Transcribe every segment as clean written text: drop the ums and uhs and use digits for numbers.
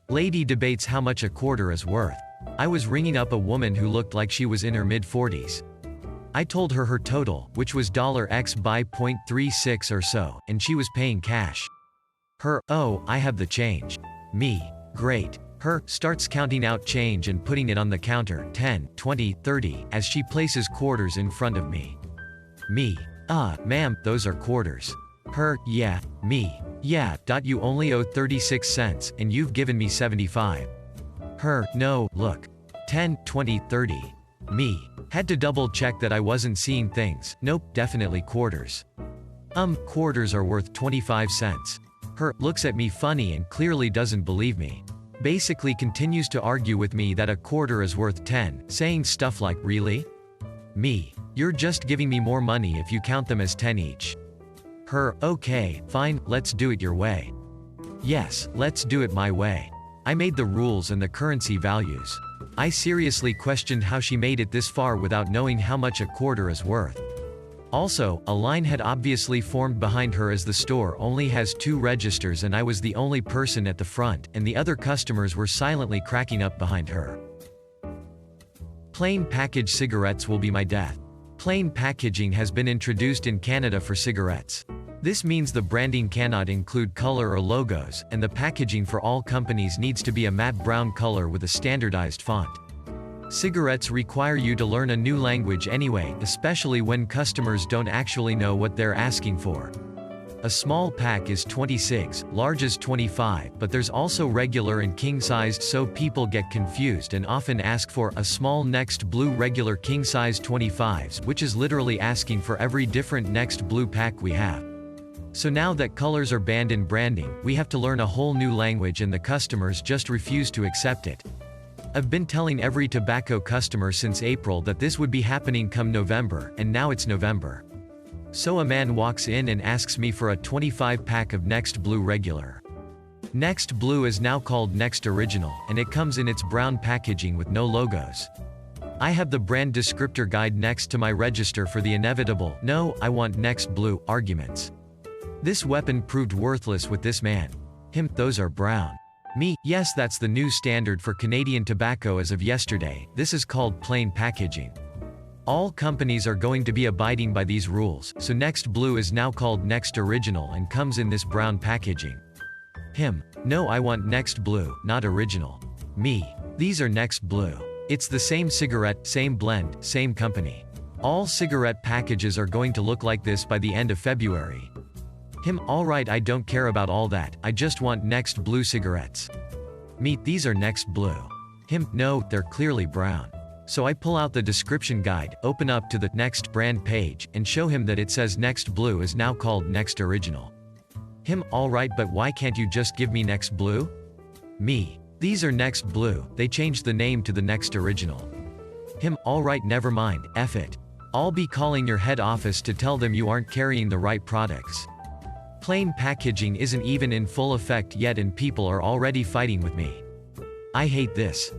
Lady debates how much a quarter is worth. I was ringing up a woman who looked like she was in her mid-40s. I told her her total, which was $X by .36 or so, and she was paying cash. Her, oh, I have the change. Me, great. Her, starts counting out change and putting it on the counter, 10, 20, 30, as she places quarters in front of me. Me, ma'am, those are quarters. Her, yeah. Me, yeah. You only owe 36 cents, and you've given me 75. Her, no, look. 10, 20, 30. Me, had to double check that I wasn't seeing things. Nope, definitely quarters. Quarters are worth 25 cents. Her, looks at me funny and clearly doesn't believe me. Basically continues to argue with me that a quarter is worth 10, saying stuff like, really? Me, you're just giving me more money if you count them as 10 each. Her, okay, fine, let's do it your way. Yes, let's do it my way. I made the rules and the currency values. I seriously questioned how she made it this far without knowing how much a quarter is worth. Also, a line had obviously formed behind her as the store only has 2 registers and I was the only person at the front, and the other customers were silently cracking up behind her. Plain package cigarettes will be my death. Plain packaging has been introduced in Canada for cigarettes. This means the branding cannot include color or logos, and the packaging for all companies needs to be a matte brown color with a standardized font. Cigarettes require you to learn a new language anyway, especially when customers don't actually know what they're asking for. A small pack is 26, large is 25, but there's also regular and king-sized, so people get confused and often ask for a small Next Blue regular king-size 25s, which is literally asking for every different Next Blue pack we have. So now that colors are banned in branding, we have to learn a whole new language and the customers just refuse to accept it. I've been telling every tobacco customer since April that this would be happening come November, and now it's November. So a man walks in and asks me for a 25 pack of Next Blue regular. Next Blue is now called Next Original, and it comes in its brown packaging with no logos. I have the brand descriptor guide next to my register for the inevitable, no, I want Next Blue, arguments. This weapon proved worthless with this man. Him, those are brown. Me, yes, that's the new standard for Canadian tobacco as of yesterday. This is called plain packaging. All companies are going to be abiding by these rules, so Next Blue is now called Next Original and comes in this brown packaging. Him, no, I want Next Blue, not Original. Me, these are Next Blue. It's the same cigarette, same blend, same company. All cigarette packages are going to look like this by the end of February. Him, alright, I don't care about all that, I just want Next Blue cigarettes. Me, these are Next Blue. Him, no, they're clearly brown. So I pull out the description guide, open up to the Next brand page, and show him that it says Next Blue is now called Next Original. Him, alright, but why can't you just give me Next Blue? Me, these are Next Blue, they changed the name to the Next Original. Him, alright, never mind, F it. I'll be calling your head office to tell them you aren't carrying the right products. Plain packaging isn't even in full effect yet and people are already fighting with me. I hate this.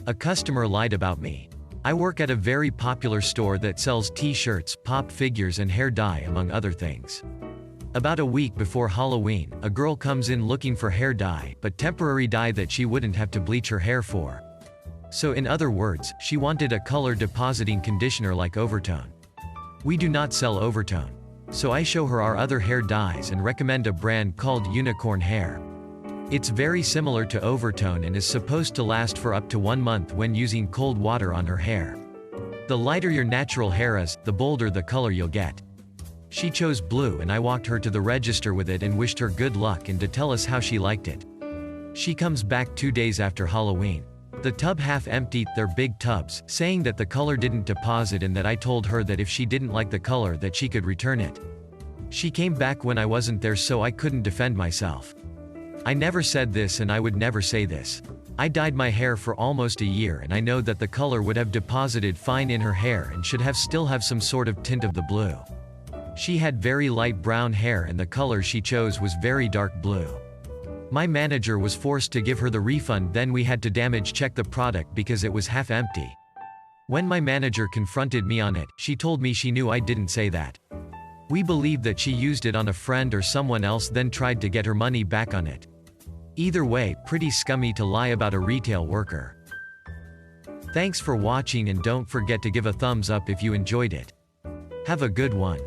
A customer lied about me. I work at a very popular store that sells t-shirts, pop figures and hair dye among other things. About a week before Halloween, a girl comes in looking for hair dye, but temporary dye that she wouldn't have to bleach her hair for. So in other words, she wanted a color depositing conditioner like Overtone. We do not sell Overtone. So I show her our other hair dyes and recommend a brand called Unicorn Hair. It's very similar to Overtone and is supposed to last for up to 1 month when using cold water on her hair. The lighter your natural hair is, the bolder the color you'll get. She chose blue and I walked her to the register with it and wished her good luck and to tell us how she liked it. She comes back 2 days after Halloween. The tub half empty, they're big tubs, saying that the color didn't deposit and that I told her that if she didn't like the color that she could return it. She came back when I wasn't there so I couldn't defend myself. I never said this and I would never say this. I dyed my hair for almost a year and I know that the color would have deposited fine in her hair and should still have some sort of tint of the blue. She had very light brown hair and the color she chose was very dark blue. My manager was forced to give her the refund, then we had to damage check the product because it was half empty. When my manager confronted me on it, she told me she knew I didn't say that. We believed that she used it on a friend or someone else then tried to get her money back on it. Either way, pretty scummy to lie about a retail worker. Thanks for watching and don't forget to give a thumbs up if you enjoyed it. Have a good one.